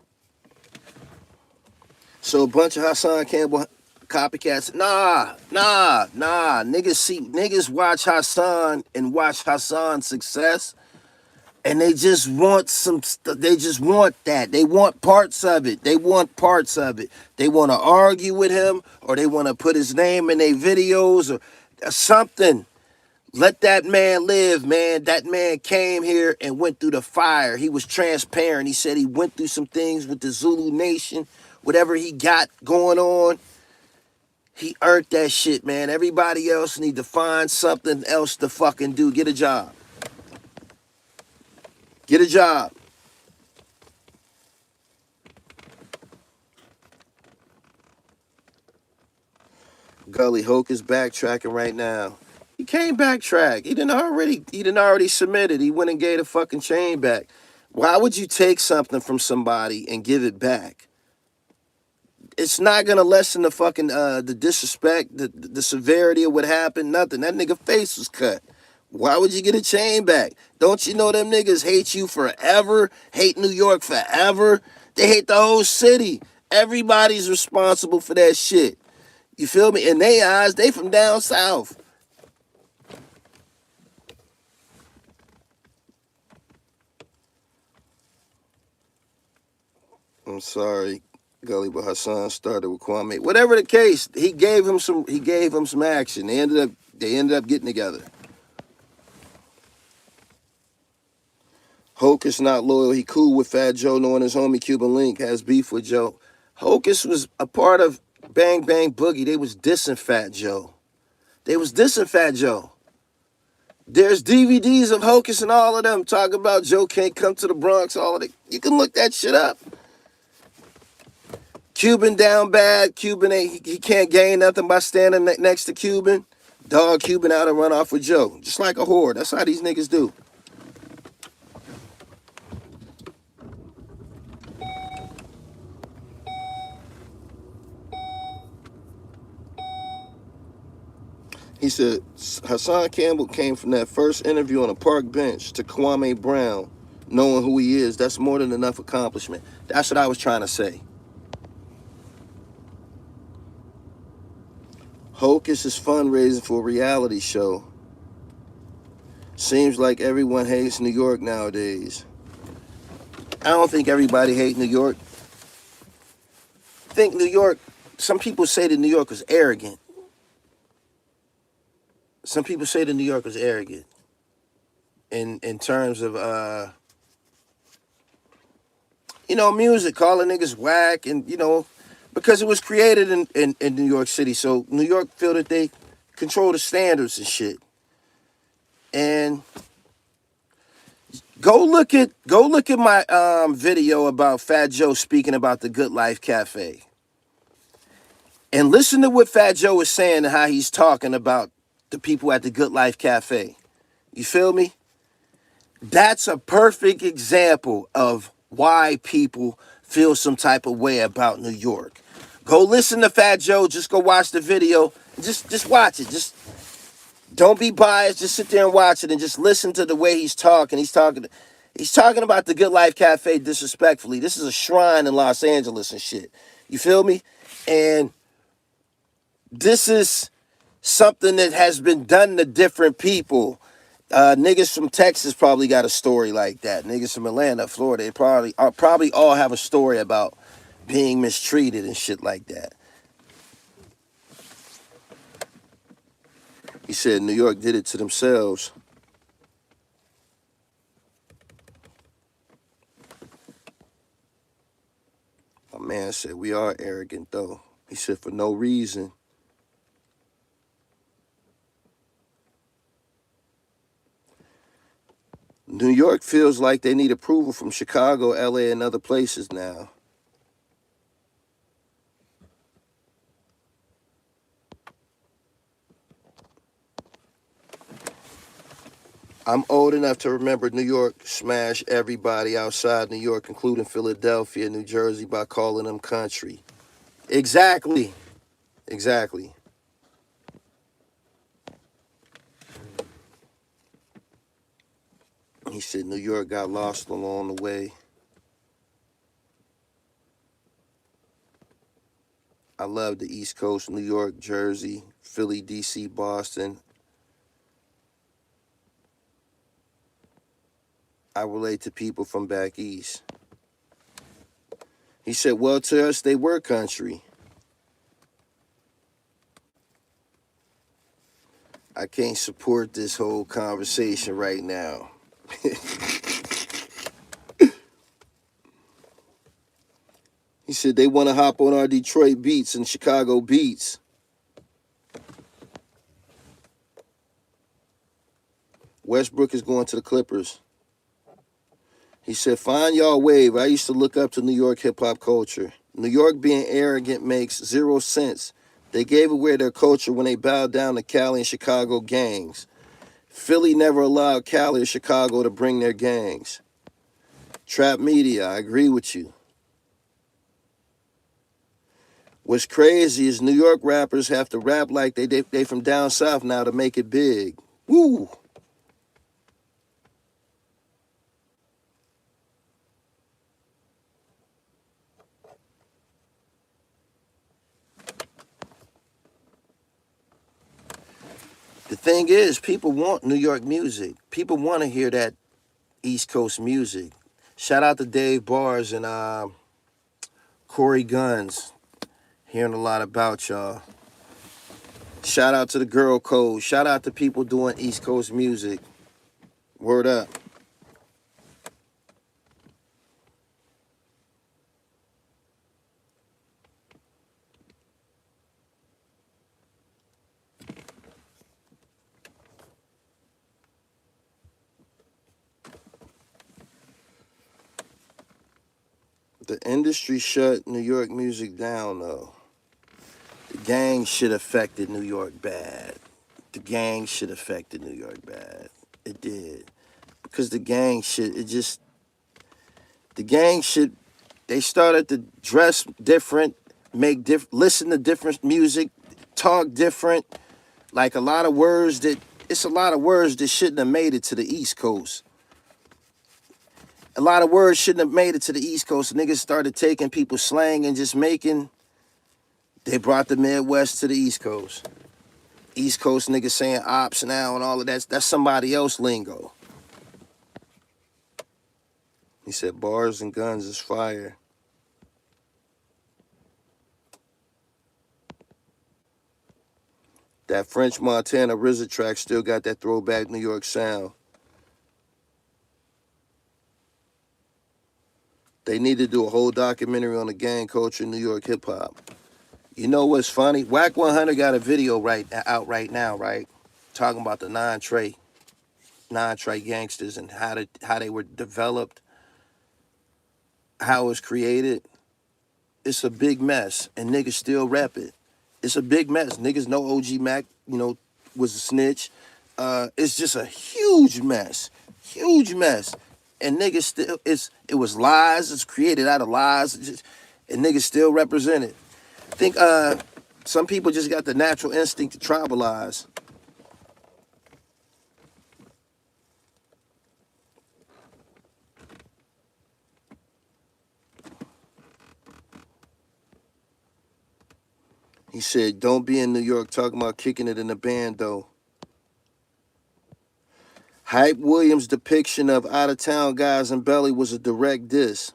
So a bunch of Hassan Campbell copycats. Nah. Niggas watch Hassan and watch Hassan's success And they just want they just want that. They want parts of it. They want parts of it. They want to argue with him, or they want to put his name in their videos or something. Let that man live, man. That man came here and went through the fire. He was transparent. He said he went through some things with the Zulu Nation, whatever he got going on. He earned that shit, man. Everybody else need to find something else to fucking do. Get a job. Get a job. Gully Hoke is backtracking right now. He can't backtrack. He didn't already submit it. He went and gave the fucking chain back. Why would you take something from somebody and give it back? It's not gonna lessen the fucking the disrespect, the severity of what happened. Nothing. That nigga face was cut. Why would you get a chain back? Don't you know them niggas hate you forever? Hate New York forever? They hate the whole city. Everybody's responsible for that shit. You feel me? In their eyes, they from down south. I'm sorry, Gully, but Hassan started with Kwame. Whatever the case, he gave him some action. They ended up getting together. Hocus not loyal. He cool with Fat Joe, knowing his homie Cuban Link has beef with Joe. Hocus was a part of Bang Bang Boogie. They was dissing Fat Joe. There's DVDs of Hocus and all of them talking about Joe can't come to the Bronx, all of it. You can look that shit up. Cuban down bad. Cuban he can't gain nothing by standing next to Cuban. Dog Cuban out and run off with Joe. Just like a whore. That's how these niggas do. He said Hassan Campbell came from that first interview on a park bench to Kwame Brown, knowing who he is. That's more than enough accomplishment. That's what I was trying to say. Hocus is fundraising for a reality show. Seems like everyone hates New York nowadays. I don't think everybody hates New York. I think New York, some people say that New York was arrogant. Some people say that New York was arrogant in terms of music, calling niggas whack, and because it was created in New York City, so New York feel that they control the standards and shit. And go look at my video about Fat Joe speaking about the Good Life Cafe, and listen to what Fat Joe is saying and how he's talking about the people at the Good Life Cafe. You feel me? That's a perfect example of why people feel some type of way about New York. Go listen to Fat Joe. Just go watch the video. Just watch it. Just don't be biased. Just sit there and watch it and just listen to the way he's talking. He's talking about the Good Life Cafe disrespectfully. This is a shrine in Los Angeles and shit. You feel me? And this is something that has been done to different people. Niggas from Texas probably got a story like that. Niggas from Atlanta, Florida, they probably all have a story about being mistreated and shit like that. He said New York did it to themselves. My man said we are arrogant though. He said for no reason. New York feels like they need approval from Chicago, LA, and other places now. I'm old enough to remember New York smashed everybody outside New York, including Philadelphia, New Jersey, by calling them country. Exactly. He said New York got lost along the way. I love the East Coast, New York, Jersey, Philly, DC, Boston. I relate to people from back east. He said, well, to us, they were country. I can't support this whole conversation right now. He said they want to hop on our Detroit beats and Chicago beats. Westbrook is going to the Clippers. He said, find y'all wave. I used to look up to New York hip-hop culture. New York being arrogant makes 0 sense. They gave away their culture when they bowed down to Cali and Chicago gangs. Philly never allowed Cali or Chicago to bring their gangs. Trap media, I agree with you. What's crazy is New York rappers have to rap like they from down south now to make it big. Woo! The thing is, people want New York music. People want to hear that East Coast music. Shout out to Dave Bars and Corey Guns. Hearing a lot about y'all. Shout out to the Girl Code. Shout out to people doing East Coast music. Word up. The industry shut New York music down, though. The gang shit affected New York bad. The gang shit affected New York bad. It did. Because the gang shit, they started to dress different, listen to different music, talk different. Like a lot of words that shouldn't have made it to the East Coast. A lot of words shouldn't have made it to the East Coast. Niggas started taking people's slang and just they brought the Midwest to the East Coast. East Coast niggas saying ops now and all of that. That's somebody else lingo. He said bars and guns is fire. That French Montana RZA track still got that throwback New York sound. They need to do a whole documentary on the gang culture in New York hip hop. You know what's funny? Whack 100 got a video out right now, right? Talking about the non-Trey gangsters and how they were developed, how it was created. It's a big mess, and niggas still rap it. It's a big mess. Niggas know OG Mac, was a snitch. It's just a huge mess. And niggas still, it was lies. It's created out of lies. And niggas still represent it. I think some people just got the natural instinct to tribalize. He said, don't be in New York talking about kicking it in the band, though. Hype Williams' depiction of out-of-town guys in Belly was a direct diss.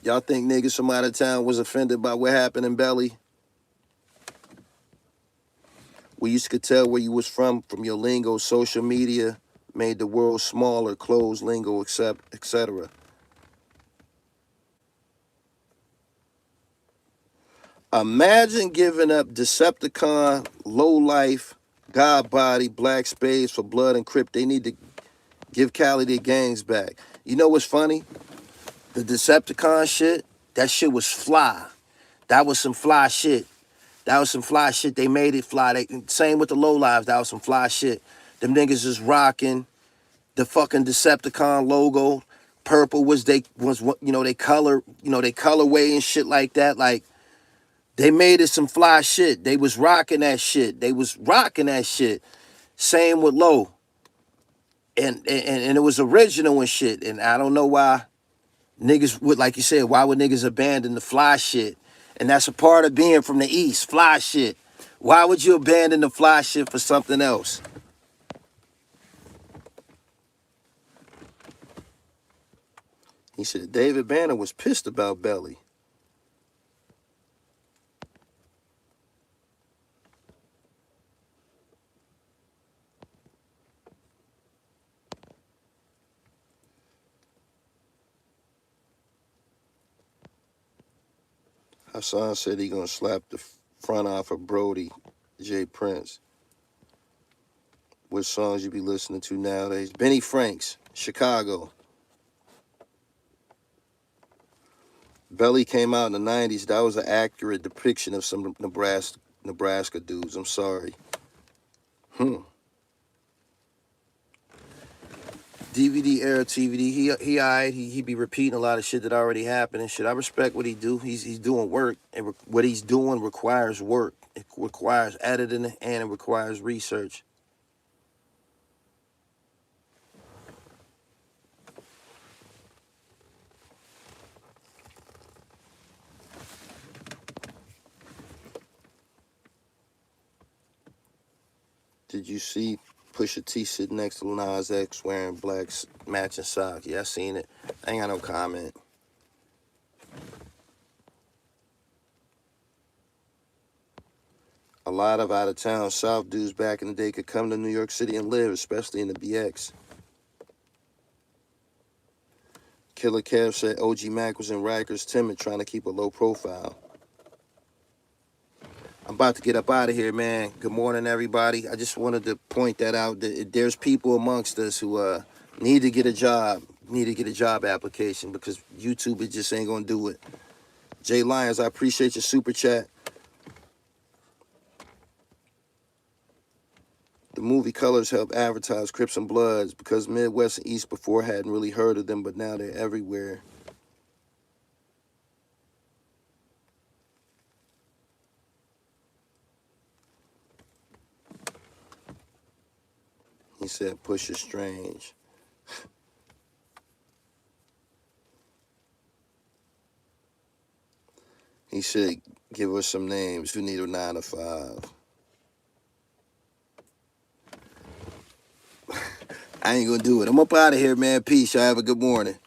Y'all think niggas from out of town was offended by what happened in Belly? We used to tell where you was from your lingo. Social media made the world smaller, closed lingo, etc. Imagine giving up Decepticon, low life, God body, black spades for blood and Crip. They need to give Cali their gangs back. You know what's funny? The Decepticon shit, that shit was fly. That was some fly shit. They made it fly. Same with the low lives. That was some fly shit. Them niggas is rocking the fucking Decepticon logo. Purple was they color, they colorway and shit like that. Like, they made it some fly shit. They was rocking that shit. Same with low. And it was original and shit. And I don't know why niggas would, like you said, why would niggas abandon the fly shit? And that's a part of being from the East, fly shit. Why would you abandon the fly shit for something else? He said David Banner was pissed about Belly. Hassan said he gonna slap the front off of Brody, J. Prince. What songs you be listening to nowadays? Benny Franks, Chicago. Belly came out in the 90s. That was an accurate depiction of some Nebraska dudes. I'm sorry. DVD era TVD. He be repeating a lot of shit that already happened and shit. I respect what he do. He's doing work, and what he's doing requires work. It requires editing and it requires research. Did you see Pusha T sitting next to Nas X wearing black matching socks? Yeah, I seen it. I ain't got no comment. A lot of out-of-town South dudes back in the day could come to New York City and live, especially in the BX. Killer Kev said OG Mac was in Rikers timid, trying to keep a low profile. I'm about to get up out of here, man. Good morning, everybody. I just wanted to point that out. That there's people amongst us who need to get a job application, because YouTube just ain't gonna do it. Jay Lyons, I appreciate your super chat. The movie Colors helped advertise Crips and Bloods because Midwest and East before hadn't really heard of them, but now they're everywhere. He said, Pusha Strange. He said, give us some names who need a 9 to 5. I ain't gonna do it. I'm up out of here, man. Peace. Y'all have a good morning.